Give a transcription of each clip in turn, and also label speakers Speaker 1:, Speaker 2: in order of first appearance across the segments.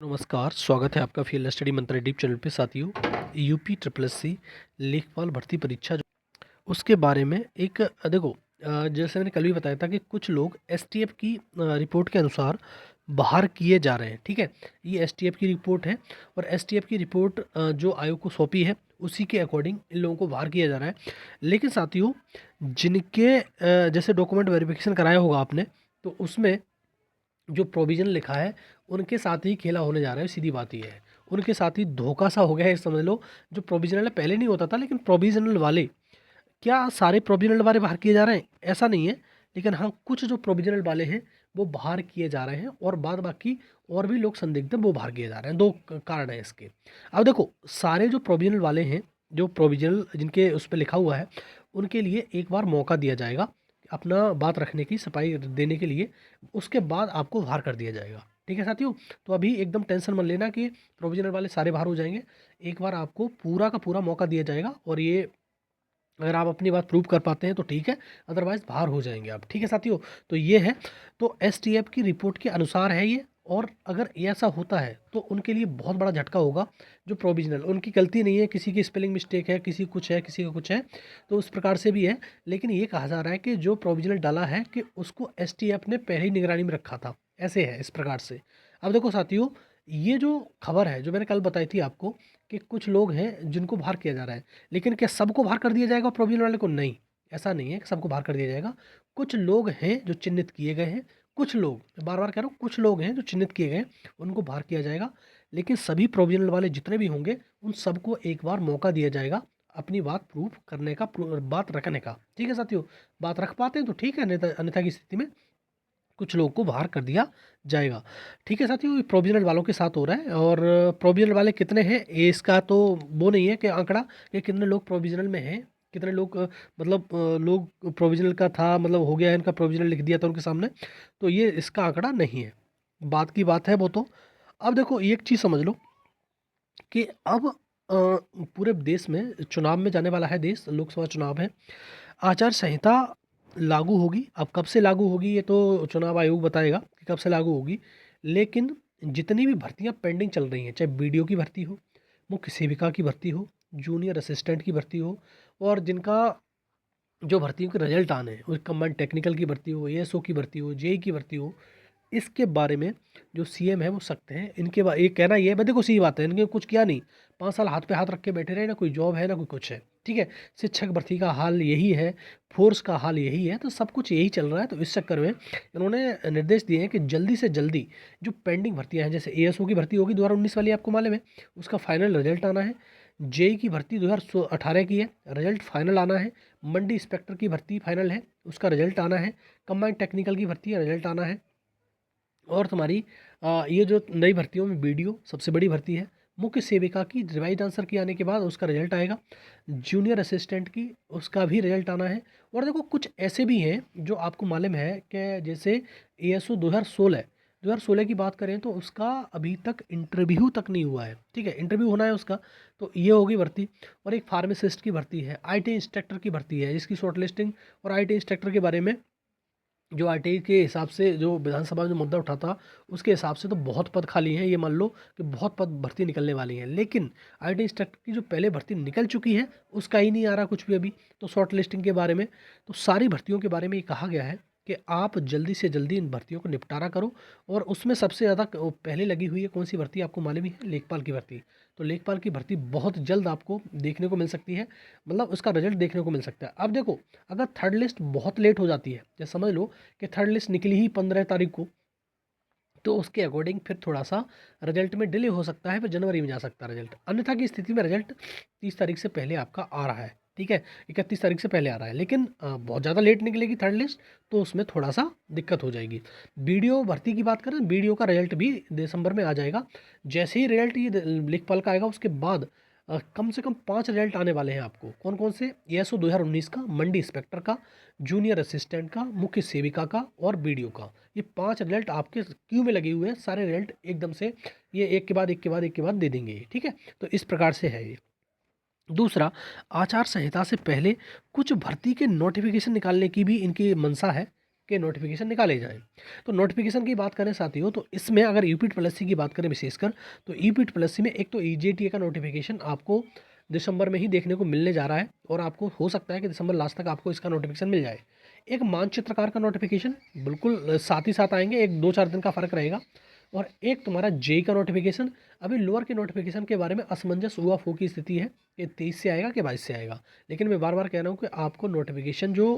Speaker 1: नमस्कार, स्वागत है आपका फील्ड स्टडी मंत्र यूट्यूब चैनल पे। साथियों, यूपी ट्रिपल एस सी लेखपाल भर्ती परीक्षा जो उसके बारे में एक देखो, जैसे मैंने कल भी बताया था कि कुछ लोग एसटीएफ की रिपोर्ट के अनुसार बाहर किए जा रहे हैं। ठीक है, ये एसटीएफ की रिपोर्ट है और एसटीएफ की रिपोर्ट जो आयोग को सौंपी है उसी के अकॉर्डिंग इन लोगों को बाहर किया जा रहा है। लेकिन साथियों, जिनके जैसे डॉक्यूमेंट वेरिफिकेशन कराया होगा आपने, तो उसमें जो प्रोविज़न लिखा है उनके साथ ही खेला होने जा रहा है। सीधी बात ये है, उनके साथ ही धोखा सा हो गया है, समझ लो। जो प्रोविज़नल पहले नहीं होता था, लेकिन प्रोविज़नल वाले, क्या सारे प्रोविज़नल वाले बाहर किए जा रहे हैं? ऐसा नहीं है, लेकिन हाँ, कुछ जो प्रोविज़नल वाले हैं वो बाहर किए जा रहे हैं और बाद बाकी और भी लोग संदिग्ध हैं वो बाहर किए जा रहे हैं। 2 कारण हैं इसके। अब देखो, सारे जो प्रोविज़नल वाले हैं, जो प्रोविज़नल जिनके उस पे लिखा हुआ है, उनके लिए एक बार मौका दिया जाएगा अपना बात रखने की, सफाई देने के लिए। उसके बाद आपको बाहर कर दिया जाएगा। ठीक है साथियों? तो अभी एकदम टेंशन मत लेना कि प्रोविज़नल वाले सारे बाहर हो जाएँगे। एक बार आपको पूरा का पूरा मौका दिया जाएगा और ये अगर आप अपनी बात प्रूव कर पाते हैं तो ठीक है, अदरवाइज़ बाहर हो जाएँगे आप। ठीक है साथियों? तो ये है, तो एसटीएफ की रिपोर्ट के अनुसार है ये। और अगर ये ऐसा होता है तो उनके लिए बहुत बड़ा झटका होगा। जो प्रोविज़नल, उनकी गलती नहीं है, किसी की स्पेलिंग मिस्टेक है, किसी कुछ है, किसी का कुछ है, तो उस प्रकार से भी है। लेकिन ये कहा जा रहा है कि जो प्रोविज़नल डाला है कि उसको एसटीएफ ने पहले ही निगरानी में रखा था। ऐसे है, इस प्रकार से। अब देखो साथियों, ये जो खबर है जो मैंने कल बताई थी आपको कि कुछ लोग हैं जिनको बाहर किया जा रहा है, लेकिन क्या सबको बाहर कर दिया जाएगा प्रोविज़नल वाले को? नहीं, ऐसा नहीं है कि सबको बाहर कर दिया जाएगा। कुछ लोग हैं जो चिन्हित किए गए हैं, कुछ लोग, बार-बार कह रहा हूँ, कुछ लोग हैं जो चिन्हित किए गए हैं, उनको बाहर किया जाएगा। लेकिन सभी प्रोविज़नल वाले जितने भी होंगे, उन सबको एक बार मौका दिया जाएगा अपनी बात प्रूव करने का, बात रखने का। ठीक है साथियों? बात रख पाते हैं तो ठीक है, अन्यथा अन्यथा की स्थिति में कुछ लोगों को बाहर कर दिया जाएगा। ठीक है साथियों, ये प्रोविज़नल वालों के साथ हो रहा है। और प्रोविज़नल वाले कितने हैं, ये इसका तो वो नहीं है कि आंकड़ा कि कितने लोग प्रोविज़नल में हैं, कितने लोग मतलब लोग प्रोविज़नल का था, मतलब हो गया है इनका, प्रोविज़नल लिख दिया था उनके सामने, तो ये इसका आंकड़ा नहीं है। बात की बात है वो तो। अब देखो, एक चीज़ समझ लो कि अब पूरे देश में चुनाव में जाने वाला है देश, लोकसभा चुनाव है। आचार संहिता लागू होगी। अब कब से लागू होगी ये तो चुनाव आयोग बताएगा कि कब से लागू होगी। लेकिन जितनी भी भर्तियां पेंडिंग चल रही हैं, चाहे बीडीओ की भर्ती हो, मुख्य सेविका की भर्ती हो, जूनियर असिस्टेंट की भर्ती हो, और जिनका जो भर्तियों के रिजल्ट आने हैं, वो कंबाइंड टेक्निकल की भर्ती हो, एएसओ की भर्ती हो, जेई की भर्ती हो, इसके बारे में जो सीएम है वो सख्त हैं। इनके ये कहना ये है, भाई देखो सीधी बात है, इनके कुछ किया नहीं, 5 साल हाथ पे हाथ रख के बैठे रहे, ना कोई जॉब है ना कोई कुछ है। ठीक है, शिक्षक भर्ती का हाल यही है, फोर्स का हाल यही है, तो सब कुछ यही चल रहा है। तो इस चक्कर में इन्होंने निर्देश दिए हैं कि जल्दी से जल्दी जो पेंडिंग भर्तियां हैं, जैसे एएसओ की भर्ती होगी 2019 वाली, आपको मालूम है, उसका फाइनल रिजल्ट आना है। जेई की भर्ती 2018 की है, रिजल्ट फाइनल आना है। मंडी इंस्पेक्टर की भर्ती फाइनल है, उसका रिजल्ट आना है। कंबाइंड टेक्निकल की भर्ती है, रिजल्ट आना है। और तुम्हारी ये जो नई भर्तियों में बीडीओ सबसे बड़ी भर्ती है। मुख्य सेविका की रिवाइज आंसर की आने के बाद उसका रिजल्ट आएगा। जूनियर असिस्टेंट की, उसका भी रिजल्ट आना है। और देखो, कुछ ऐसे भी हैं जो आपको मालूम है कि जैसे एएसओ 2016 की बात करें तो उसका अभी तक इंटरव्यू तक नहीं हुआ है। ठीक है, इंटरव्यू होना है उसका, तो ये होगी भर्ती। और एक फार्मासिस्ट की भर्ती है, आईटी इंस्ट्रक्टर की भर्ती है, जिसकी शॉर्ट लिस्टिंग, और आईटी इंस्ट्रक्टर के बारे में जो आरटीई के हिसाब से जो विधानसभा में जो मुद्दा उठा था, उसके हिसाब से तो बहुत पद खाली हैं। ये मान लो कि बहुत पद भर्ती निकलने वाली हैं, लेकिन आईटी इंस्ट्रक्टर की जो पहले भर्ती निकल चुकी है उसका ही नहीं आ रहा कुछ भी अभी। तो शॉर्ट लिस्टिंग के बारे में, तो सारी भर्तियों के बारे में ये कहा गया है कि आप जल्दी से जल्दी इन भर्तियों को निपटारा करो। और उसमें सबसे ज़्यादा पहले लगी हुई है कौन सी भर्ती, आपको मालूम ही है, लेखपाल की भर्ती। तो लेखपाल की भर्ती बहुत जल्द आपको देखने को मिल सकती है, मतलब उसका रिजल्ट देखने को मिल सकता है। अब देखो, अगर थर्ड लिस्ट बहुत लेट हो जाती है, जैसे समझ लो कि थर्ड लिस्ट निकली ही 15 तारीख को, तो उसके अकॉर्डिंग फिर थोड़ा सा रिजल्ट में डिले हो सकता है, फिर जनवरी में जा सकता है रिजल्ट। अन्यथा की स्थिति में रिजल्ट 30 तारीख से पहले आपका आ रहा है। ठीक है, 31 तारीख से पहले आ रहा है। लेकिन बहुत ज़्यादा लेट निकलेगी थर्ड लिस्ट, तो उसमें थोड़ा सा दिक्कत हो जाएगी। बीडीओ भर्ती की बात करें, बीडीओ का रिजल्ट भी दिसंबर में आ जाएगा। जैसे ही रिजल्ट ये लेखपाल का आएगा, उसके बाद कम से कम 5 रिजल्ट आने वाले हैं आपको। कौन कौन से? एएसओ 2019 का, मंडी इंस्पेक्टर का, जूनियर असिस्टेंट का, मुख्य सेविका का और बीडीओ का। ये 5 रिजल्ट आपके क्यू में लगे हुए हैं। सारे रिजल्ट एकदम से ये एक के बाद एक के बाद एक के बाद दे देंगे ये। ठीक है, तो इस प्रकार से है ये। दूसरा, आचार संहिता से पहले कुछ भर्ती के नोटिफिकेशन निकालने की भी इनकी मंशा है। के नोटिफिकेशन निकाले जाएँ। तो नोटिफिकेशन की बात करें साथियों, तो इसमें अगर यूपी की बात करें विशेषकर, तो यूपी में एक तो ईजेटीए का नोटिफिकेशन आपको दिसंबर में ही देखने को मिलने जा रहा है और आपको हो सकता है कि दिसंबर लास्ट तक आपको इसका नोटिफिकेशन मिल जाए। एक मानचित्रकार का नोटिफिकेशन बिल्कुल साथ ही साथ आएंगे, एक 2-4 दिन का फ़र्क रहेगा। और एक तुम्हारा जेई का नोटिफिकेशन। अभी लोअर के नोटिफिकेशन के बारे में असमंजस हुआ फो की स्थिति है कि 23 से आएगा कि 22 से आएगा, लेकिन मैं बार बार कह रहा हूँ कि आपको नोटिफिकेशन जो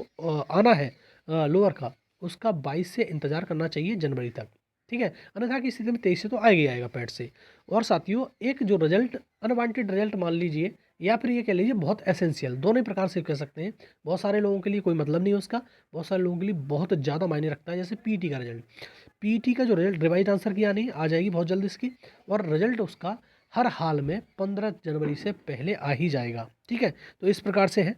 Speaker 1: आना है लोअर का, उसका 22 से इंतज़ार करना चाहिए जनवरी तक, ठीक है। अन्यथा की स्थिति में 23 से तो आएगा ही आएगा पैड से। और साथियों, एक जो रिजल्ट अनवांटेड रिजल्ट मान लीजिए, या फिर ये कह लीजिए बहुत एसेंशियल, दोनों ही प्रकार से कह सकते हैं। बहुत सारे लोगों के लिए कोई मतलब नहीं है उसका, बहुत सारे लोगों के लिए बहुत ज़्यादा मायने रखता है। जैसे पीटी का रिजल्ट, पीटी का जो रिजल्ट रिवाइज आंसर की आनी आ जाएगी बहुत जल्द इसकी, और रिजल्ट उसका हर हाल में 15 जनवरी से पहले आ ही जाएगा, ठीक है। तो इस प्रकार से है।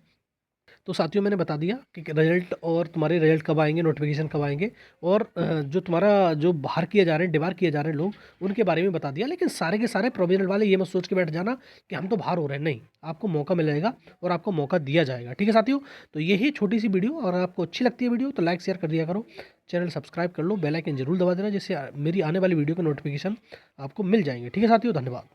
Speaker 1: तो साथियों, मैंने बता दिया कि रिजल्ट और तुम्हारे रिजल्ट कब आएंगे, नोटिफिकेशन कब आएंगे, और जो तुम्हारा जो बाहर किए जा रहे हैं, डिबार किए जा रहे हैं लोग, उनके बारे में बता दिया। लेकिन सारे के सारे प्रोविजनल वाले ये मत सोच के बैठ जाना कि हम तो बाहर हो रहे हैं, नहीं, आपको मौका मिलेगा और आपको मौका दिया जाएगा, ठीक है साथियों। तो यही छोटी सी वीडियो, और आपको अच्छी लगती है वीडियो तो लाइक शेयर कर दिया करो, चैनल सब्सक्राइब कर लो, बेल आइकन जरूर दबा देना, जिससे मेरी आने वाली वीडियो के नोटिफिकेशन आपको मिल जाएंगे, ठीक है साथियों। धन्यवाद।